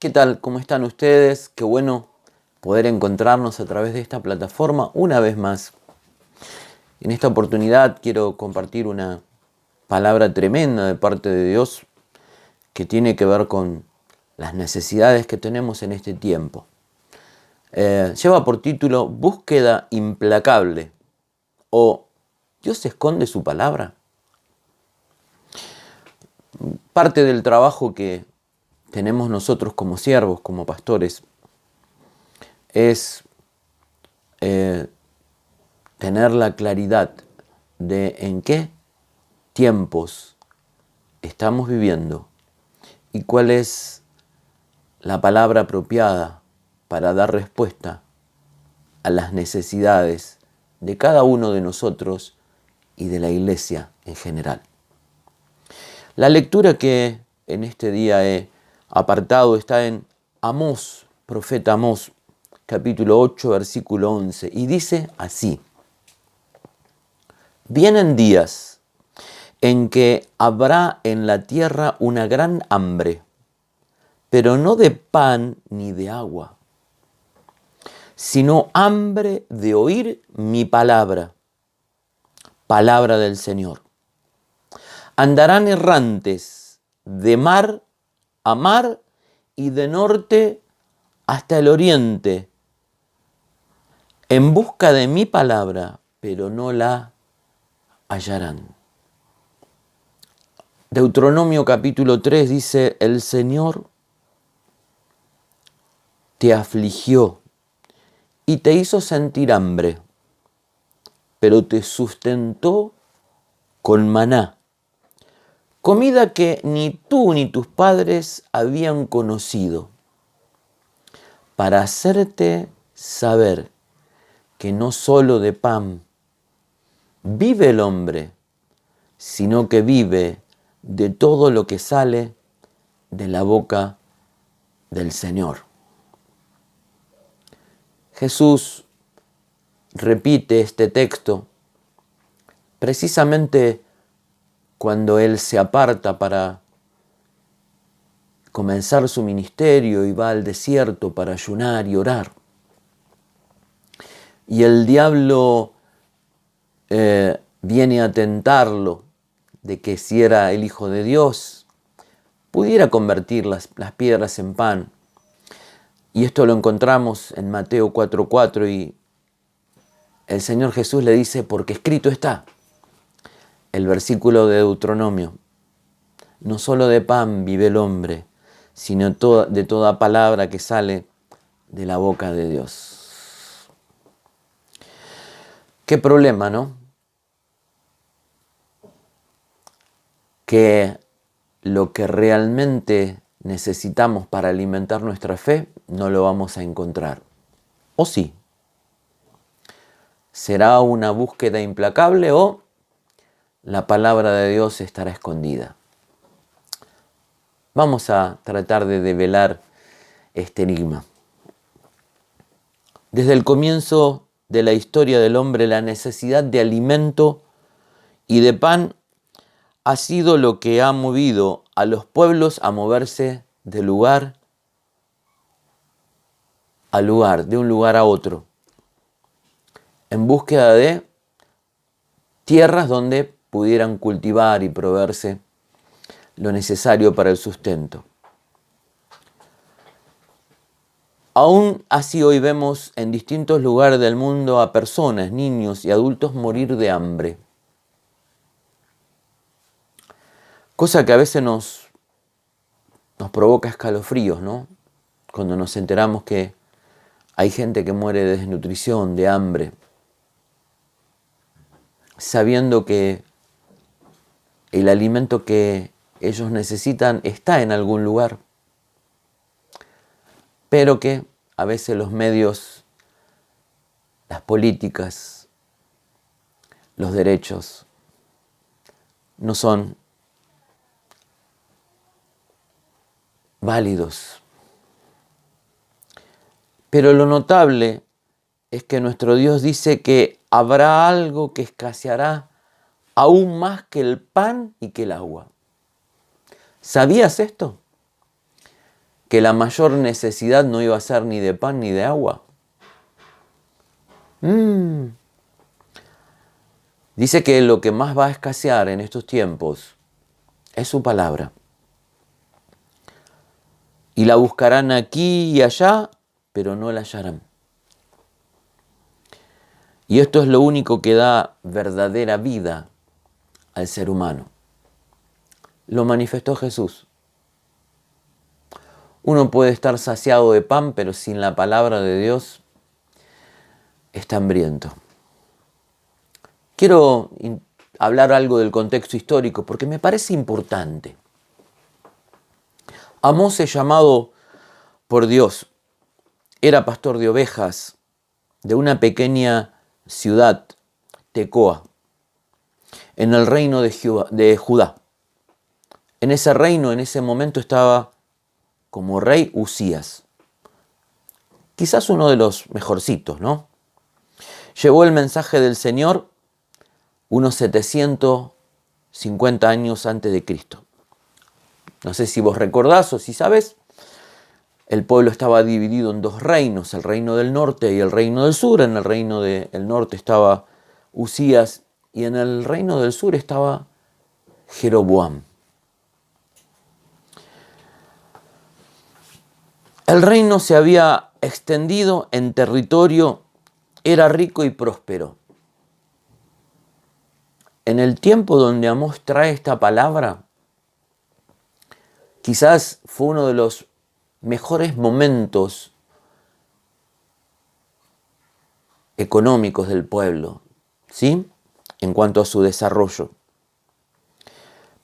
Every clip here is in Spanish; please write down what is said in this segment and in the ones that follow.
¿Qué tal? ¿Cómo están ustedes? Qué bueno poder encontrarnos a través de esta plataforma una vez más. En esta oportunidad quiero compartir una palabra tremenda de parte de Dios que tiene que ver con las necesidades que tenemos en este tiempo. Lleva por título Búsqueda implacable o ¿Dios esconde su palabra? Parte del trabajo que tenemos nosotros como siervos, como pastores, es tener la claridad de en qué tiempos estamos viviendo y cuál es la palabra apropiada para dar respuesta a las necesidades de cada uno de nosotros y de la iglesia en general. La lectura que en este día he apartado está en Amós, profeta Amós, capítulo 8, versículo 11, y dice así: Vienen días en que habrá en la tierra una gran hambre, pero no de pan ni de agua, sino hambre de oír mi palabra, palabra del Señor. Andarán errantes de mar a mar y de norte hasta el oriente, en busca de mi palabra, pero no la hallarán. Deuteronomio capítulo 3 dice: el Señor te afligió y te hizo sentir hambre, pero te sustentó con maná, comida que ni tú ni tus padres habían conocido, para hacerte saber que no solo de pan vive el hombre, sino que vive de todo lo que sale de la boca del Señor. Jesús repite este texto precisamente cuando Él se aparta para comenzar su ministerio y va al desierto para ayunar y orar. Y el diablo viene a tentarlo de que si era el Hijo de Dios, pudiera convertir las piedras en pan. Y esto lo encontramos en Mateo 4:4 y el Señor Jesús le dice: porque escrito está. El versículo de Deuteronomio: no solo de pan vive el hombre, sino de toda palabra que sale de la boca de Dios. Qué problema, ¿no? Que lo que realmente necesitamos para alimentar nuestra fe no lo vamos a encontrar. ¿O sí? ¿Será una búsqueda implacable o la palabra de Dios estará escondida? Vamos a tratar de develar este enigma. Desde el comienzo de la historia del hombre, la necesidad de alimento y de pan ha sido lo que ha movido a los pueblos a moverse de lugar a lugar, de un lugar a otro, en búsqueda de tierras donde pudieran cultivar y proveerse lo necesario para el sustento. Aún así hoy vemos en distintos lugares del mundo a personas, niños y adultos morir de hambre. Cosa que a veces nos provoca escalofríos, ¿no? Cuando nos enteramos que hay gente que muere de desnutrición, de hambre, sabiendo que el alimento que ellos necesitan está en algún lugar, pero que a veces los medios, las políticas, los derechos no son válidos. Pero lo notable es que nuestro Dios dice que habrá algo que escaseará aún más que el pan y que el agua. ¿Sabías esto? que la mayor necesidad no iba a ser ni de pan ni de agua. Dice que lo que más va a escasear en estos tiempos es su palabra. Y la buscarán aquí y allá, pero no la hallarán. Y esto es lo único que da verdadera vida al ser humano. Lo manifestó Jesús. Uno puede estar saciado de pan, pero sin la palabra de Dios está hambriento. Quiero hablar algo del contexto histórico porque me parece importante. Amós es llamado por Dios. Era pastor de ovejas de una pequeña ciudad, Tecoa, en el reino de Judá. En ese reino, en ese momento, estaba como rey Usías. Quizás uno de los mejorcitos, ¿no? Llevó el mensaje del Señor unos 750 años antes de Cristo. No sé si vos recordás o si sabes, el pueblo estaba dividido en dos reinos, el reino del norte y el reino del sur. En el reino del norte estaba Usías y en el reino del sur estaba Jeroboam. El reino se había extendido en territorio, era rico y próspero. En el tiempo donde Amós trae esta palabra, quizás fue uno de los mejores momentos económicos del pueblo, ¿sí? En cuanto a su desarrollo.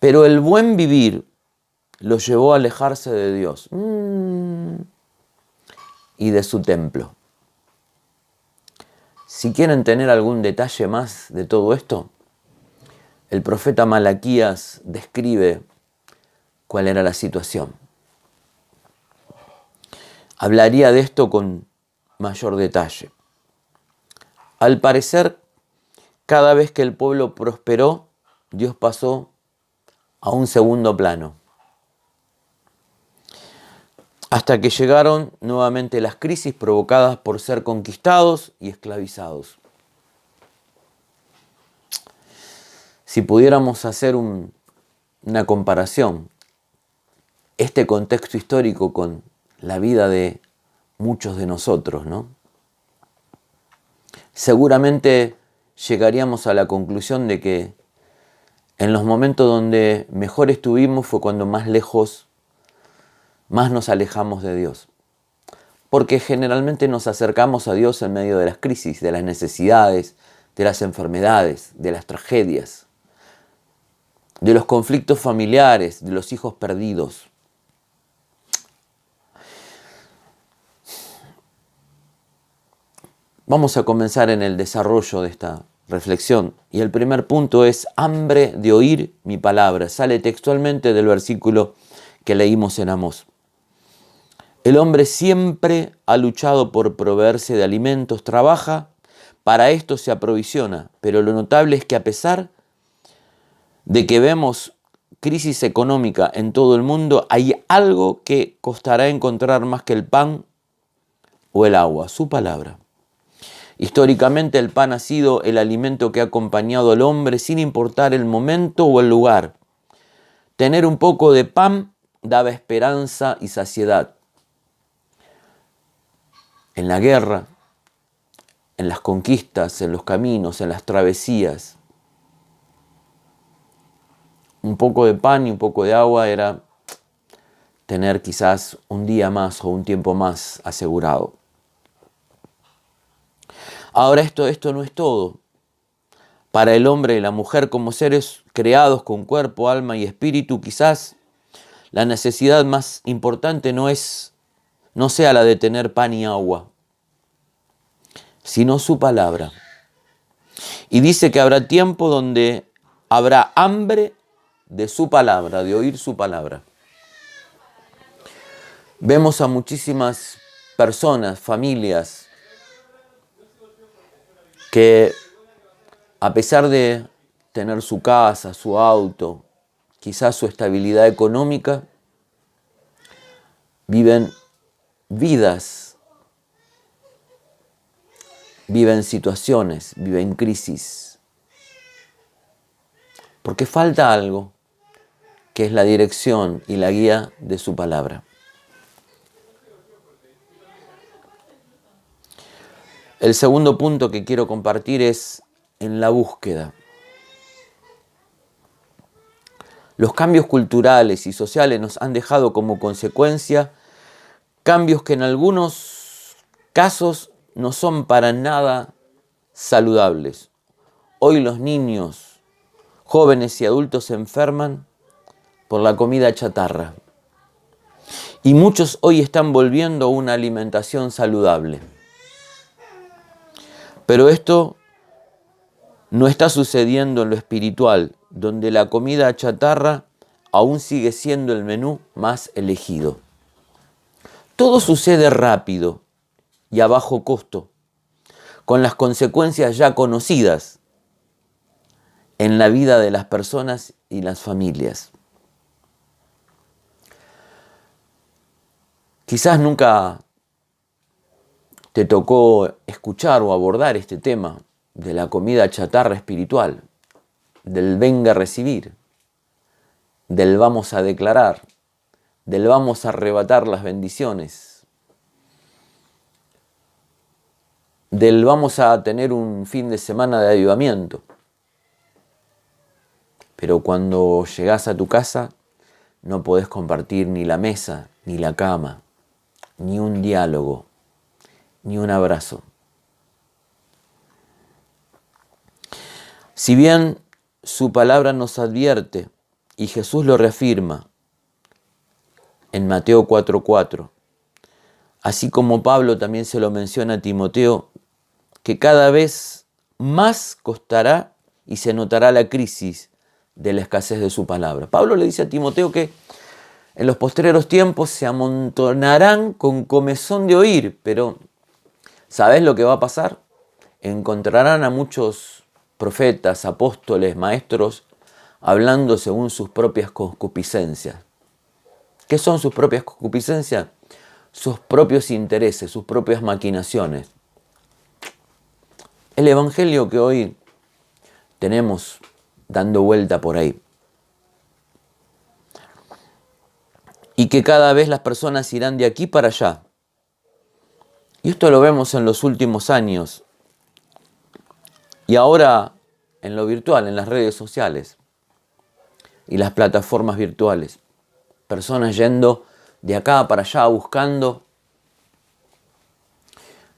Pero el buen vivir lo llevó a alejarse de Dios y de su templo. Si quieren tener algún detalle más de todo esto, el profeta Malaquías describe cuál era la situación. Hablaría de esto con mayor detalle. Al parecer, cada vez que el pueblo prosperó, Dios pasó a un segundo plano. Hasta que llegaron nuevamente las crisis provocadas por ser conquistados y esclavizados. Si pudiéramos hacer una comparación, este contexto histórico con la vida de muchos de nosotros, ¿no? Seguramente llegaríamos a la conclusión de que en los momentos donde mejor estuvimos fue cuando más nos alejamos de Dios. Porque generalmente nos acercamos a Dios en medio de las crisis, de las necesidades, de las enfermedades, de las tragedias, de los conflictos familiares, de los hijos perdidos. Vamos a comenzar en el desarrollo de esta reflexión. Y el primer punto es hambre de oír mi palabra. Sale textualmente del versículo que leímos en Amós. El hombre siempre ha luchado por proveerse de alimentos, trabaja, para esto se aprovisiona. Pero lo notable es que a pesar de que vemos crisis económica en todo el mundo, hay algo que costará encontrar más que el pan o el agua, su palabra. Históricamente el pan ha sido el alimento que ha acompañado al hombre sin importar el momento o el lugar. Tener un poco de pan daba esperanza y saciedad. En la guerra, en las conquistas, en los caminos, en las travesías, un poco de pan y un poco de agua era tener quizás un día más o un tiempo más asegurado. Ahora esto no es todo. Para el hombre y la mujer como seres creados con cuerpo, alma y espíritu, quizás la necesidad más importante no sea la de tener pan y agua, sino su palabra. Y dice que habrá tiempo donde habrá hambre de su palabra, de oír su palabra. Vemos a muchísimas personas, familias, que a pesar de tener su casa, su auto, quizás su estabilidad económica, viven vidas, viven situaciones, viven crisis, porque falta algo, que es la dirección y la guía de su palabra. El segundo punto que quiero compartir es en la búsqueda. Los cambios culturales y sociales nos han dejado como consecuencia cambios que en algunos casos no son para nada saludables. Hoy los niños, jóvenes y adultos se enferman por la comida chatarra. Y muchos hoy están volviendo a una alimentación saludable. Pero esto no está sucediendo en lo espiritual, donde la comida chatarra aún sigue siendo el menú más elegido. Todo sucede rápido y a bajo costo, con las consecuencias ya conocidas en la vida de las personas y las familias. Quizás nunca te tocó escuchar o abordar este tema de la comida chatarra espiritual, del venga a recibir, del vamos a declarar, del vamos a arrebatar las bendiciones, del vamos a tener un fin de semana de avivamiento. Pero cuando llegás a tu casa no podés compartir ni la mesa, ni la cama, ni un diálogo, ni un abrazo. Si bien su palabra nos advierte y Jesús lo reafirma en Mateo 4:4, así como Pablo también se lo menciona a Timoteo, que cada vez más costará y se notará la crisis de la escasez de su palabra. Pablo le dice a Timoteo que en los postreros tiempos se amontonarán con comezón de oír, pero ¿sabes lo que va a pasar? Encontrarán a muchos profetas, apóstoles, maestros, hablando según sus propias concupiscencias. ¿Qué son sus propias concupiscencias? Sus propios intereses, sus propias maquinaciones. El evangelio que hoy tenemos dando vuelta por ahí. Y que cada vez las personas irán de aquí para allá. Y esto lo vemos en los últimos años. Y ahora en lo virtual, en las redes sociales y las plataformas virtuales. Personas yendo de acá para allá buscando,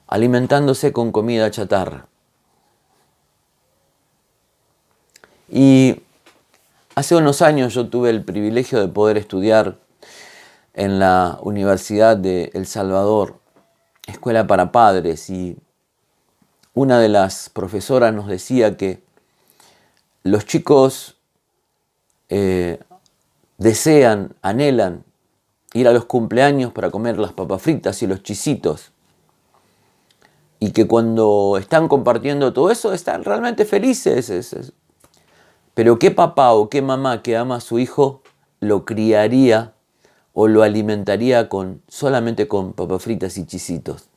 alimentándose con comida chatarra. Y hace unos años yo tuve el privilegio de poder estudiar en la Universidad de El Salvador, Escuela para Padres, y una de las profesoras nos decía que los chicos desean, anhelan ir a los cumpleaños para comer las papas fritas y los chisitos, y que cuando están compartiendo todo eso están realmente felices. Pero ¿qué papá o qué mamá que ama a su hijo lo criaría o lo alimentaría solamente con papas fritas y chisitos?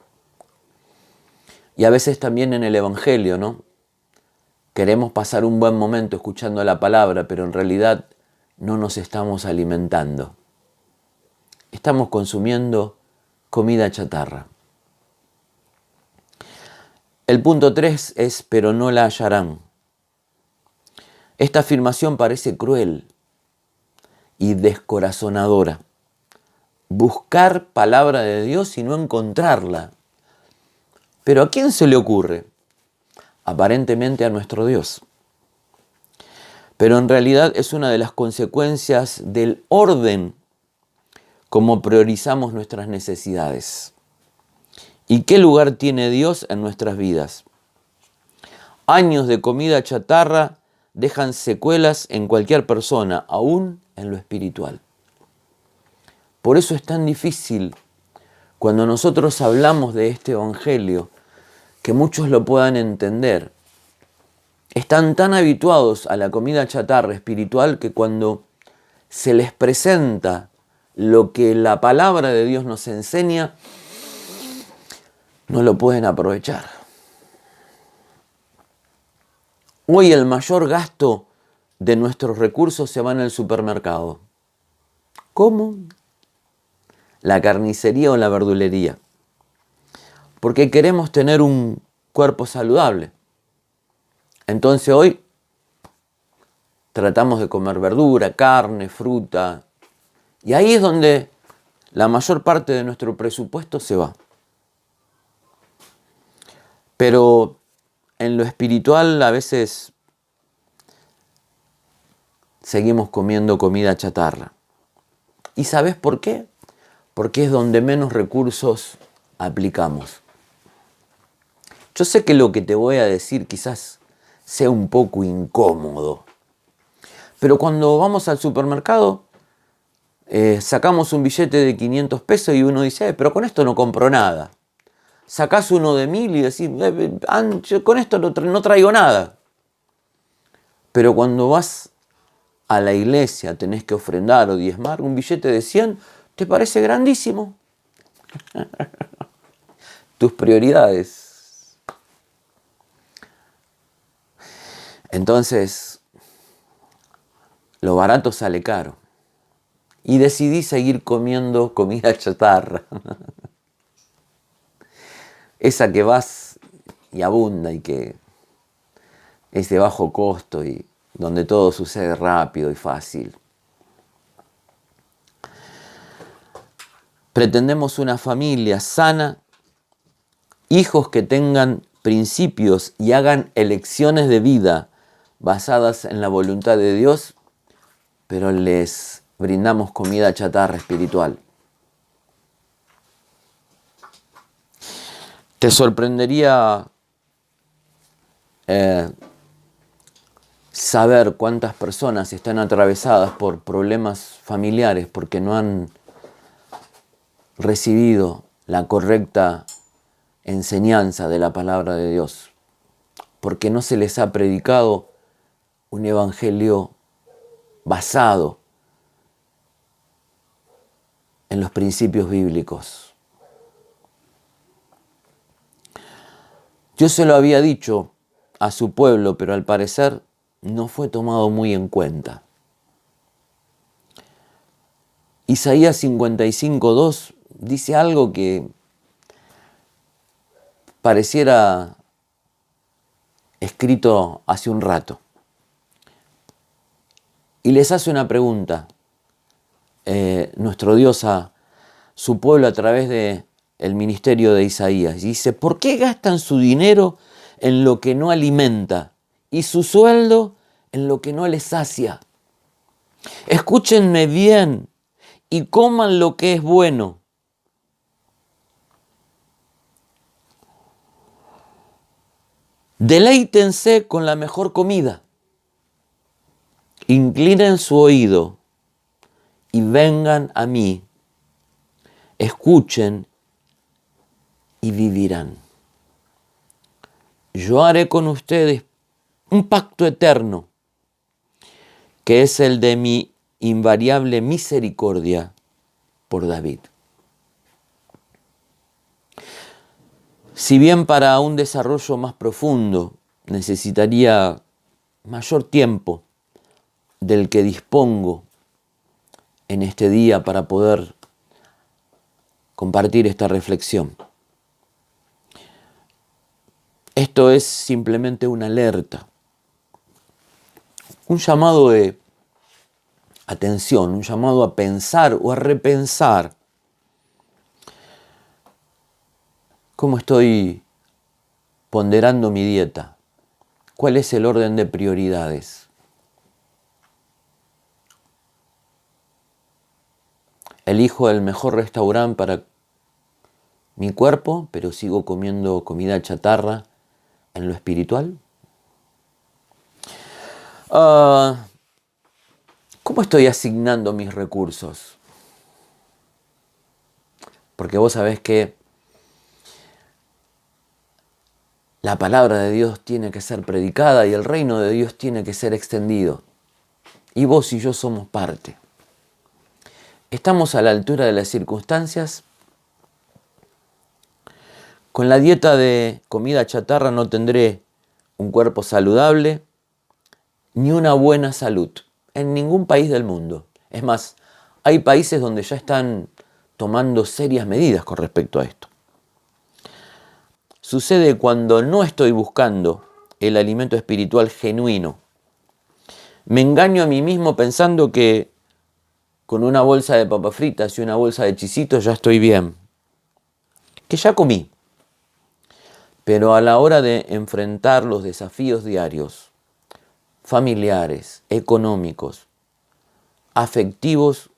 Y a veces también en el evangelio, ¿no? Queremos pasar un buen momento escuchando la palabra, pero en realidad no nos estamos alimentando. Estamos consumiendo comida chatarra. El punto 3 es, pero no la hallarán. Esta afirmación parece cruel y descorazonadora. Buscar palabra de Dios y no encontrarla. ¿Pero a quién se le ocurre? Aparentemente a nuestro Dios. Pero en realidad es una de las consecuencias del orden como priorizamos nuestras necesidades. ¿Y qué lugar tiene Dios en nuestras vidas? Años de comida chatarra dejan secuelas en cualquier persona, aún en lo espiritual. Por eso es tan difícil cuando nosotros hablamos de este evangelio que muchos lo puedan entender. Están tan habituados a la comida chatarra espiritual que cuando se les presenta lo que la palabra de Dios nos enseña, no lo pueden aprovechar. Hoy el mayor gasto de nuestros recursos se va en el supermercado. ¿Cómo? La carnicería o la verdulería. Porque queremos tener un cuerpo saludable. Entonces hoy tratamos de comer verdura, carne, fruta. Y ahí es donde la mayor parte de nuestro presupuesto se va. Pero en lo espiritual a veces seguimos comiendo comida chatarra. ¿Y sabes por qué? Porque es donde menos recursos aplicamos. Yo sé que lo que te voy a decir quizás sea un poco incómodo, pero cuando vamos al supermercado sacamos un billete de 500 pesos y uno dice, pero con esto no compro nada. Sacás uno de 1000 y decís, yo con esto no traigo nada. Pero cuando vas a la iglesia, tenés que ofrendar o diezmar, un billete de 100, ¿te parece grandísimo? Tus prioridades. Entonces, lo barato sale caro. Y decidí seguir comiendo comida chatarra. Esa que vas y abunda y que es de bajo costo y donde todo sucede rápido y fácil. Pretendemos una familia sana, hijos que tengan principios y hagan elecciones de vida basadas en la voluntad de Dios, pero les brindamos comida chatarra espiritual. Te sorprendería saber cuántas personas están atravesadas por problemas familiares porque no han recibido la correcta enseñanza de la palabra de Dios, porque no se les ha predicado un evangelio basado en los principios bíblicos. Yo se lo había dicho a su pueblo, pero al parecer no fue tomado muy en cuenta. Isaías 55:2 dice algo que pareciera escrito hace un rato. Y les hace una pregunta, nuestro Dios a su pueblo a través de el ministerio de Isaías. Y dice, ¿por qué gastan su dinero en lo que no alimenta y su sueldo en lo que no les sacia? Escúchenme bien y coman lo que es bueno. Deleítense con la mejor comida. Inclinen su oído y vengan a mí. Escuchen y vivirán. Yo haré con ustedes un pacto eterno, que es el de mi invariable misericordia por David. Si bien para un desarrollo más profundo necesitaría mayor tiempo del que dispongo en este día para poder compartir esta reflexión. Esto es simplemente una alerta, un llamado de atención, un llamado a pensar o a repensar cómo estoy ponderando mi dieta, cuál es el orden de prioridades. Elijo el mejor restaurante para mi cuerpo, pero sigo comiendo comida chatarra en lo espiritual. ¿Cómo estoy asignando mis recursos? Porque vos sabés que la palabra de Dios tiene que ser predicada y el reino de Dios tiene que ser extendido. Y vos y yo somos parte. ¿Estamos a la altura de las circunstancias? Con la dieta de comida chatarra no tendré un cuerpo saludable ni una buena salud en ningún país del mundo. Es más, hay países donde ya están tomando serias medidas con respecto a esto. Sucede cuando no estoy buscando el alimento espiritual genuino. Me engaño a mí mismo pensando que con una bolsa de papas fritas y una bolsa de chisitos ya estoy bien. Que ya comí. Pero a la hora de enfrentar los desafíos diarios, familiares, económicos, afectivos,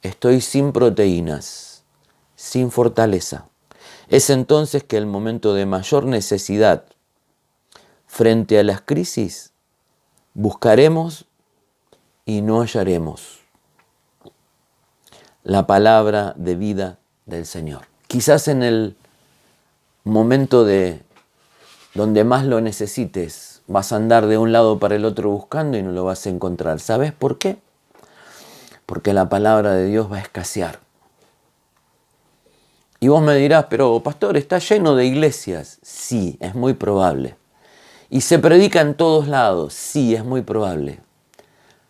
estoy sin proteínas, sin fortaleza. Es entonces que el momento de mayor necesidad frente a las crisis buscaremos y no hallaremos la palabra de vida del Señor. Quizás en el momento de donde más lo necesites, vas a andar de un lado para el otro buscando y no lo vas a encontrar. ¿Sabes por qué? Porque la palabra de Dios va a escasear. Y vos me dirás, pero pastor, ¿está lleno de iglesias? Sí, es muy probable. ¿Y se predica en todos lados? Sí, es muy probable.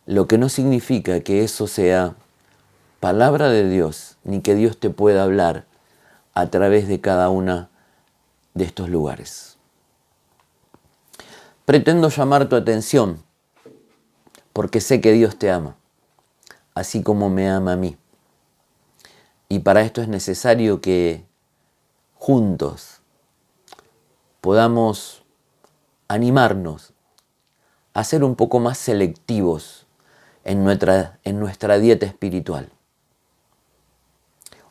Lo que no significa que eso sea palabra de Dios, ni que Dios te pueda hablar a través de cada una de estos lugares. Pretendo llamar tu atención porque sé que Dios te ama, así como me ama a mí. Y para esto es necesario que juntos podamos animarnos a ser un poco más selectivos en nuestra dieta espiritual.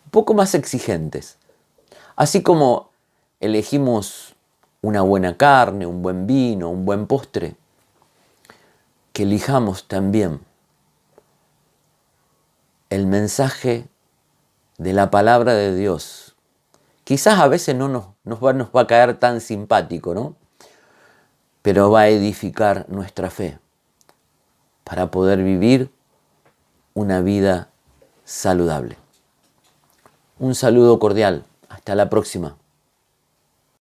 Un poco más exigentes. Así como elegimos una buena carne, un buen vino, un buen postre, que elijamos también el mensaje de la palabra de Dios. Quizás a veces no nos va a caer tan simpático, ¿no? Pero va a edificar nuestra fe para poder vivir una vida saludable. Un saludo cordial. Hasta la próxima.